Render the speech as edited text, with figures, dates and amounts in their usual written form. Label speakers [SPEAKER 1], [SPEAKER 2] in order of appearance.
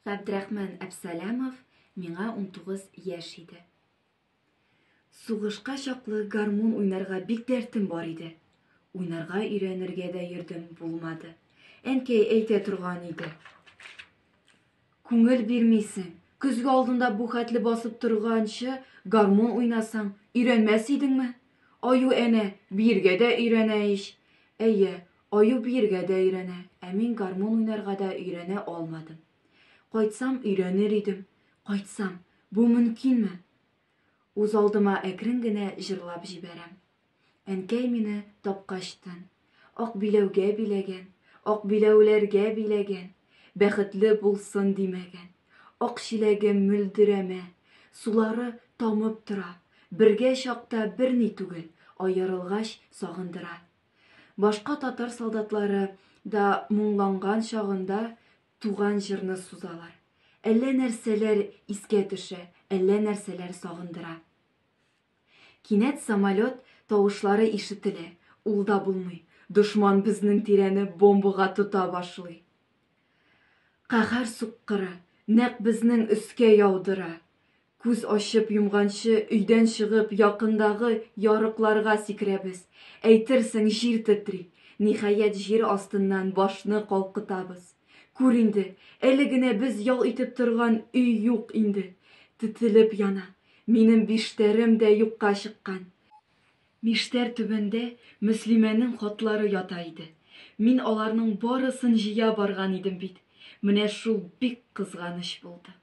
[SPEAKER 1] Габдрахман Әбсәләмов миңа 19 яшь иде. Сугышка чаклы гармун уйнарга бик дәртем бар иде. Уйнарга өйрәнергә дә йөрдем, булмады. Әнкәй әйтә торган иде. Күңел бирмисең, көзгө алдында бу хәтле басып торганчы гармун уйнасаң, өйрәнмәс идеңме? Аю әнә биергә дә өйрәнә ич. Әйе, аю биергә дә өйрәнә, ә мин гармун уйнарга да өйрәнә алмадым. Кайтсам өйрәнер идем. Кайтсам, бу мөмкинме? Үз алдыма әкрен генә җырлап җибәрәм. Әнкәй мине тапкачтан, ак биләүгә биләгән, ак биләүләргә биләгән, бәхетле булсын димәгән. Ак чиләгем мөлдерәмә, сулары тамып тора, бергә чакта берни түгел, аерылгач сагындыра. Башка татар солдатлары да моңланган чагында туган җырны сузалар. Әллә нәрсәләр искә төшә, әллә нәрсәләр сагындыра. Кинәт самолет тавышлары ишетелә, ул да булмый. Дошман безнең тирәне бомбага тота башлый. Каһәр суккыры нәкъ безнең өскә яудыра. Күз ачып йомганчы өйдән чыгып якындагы ярыкларга сикерәбез. Әйтерсең җир тетри. Ниһаять җир астыннан башны калкытабыз. Күр инде, әле генә без ял итеп торган өй юк инде. Тетелеп яна. Минем биштәрем дә юкка чыккан. Миштәр төбендә Мөслимәнең хатлары ята иде. Мин аларның барысын җыя барган идем бит. Менә шул бик кызганыч булды.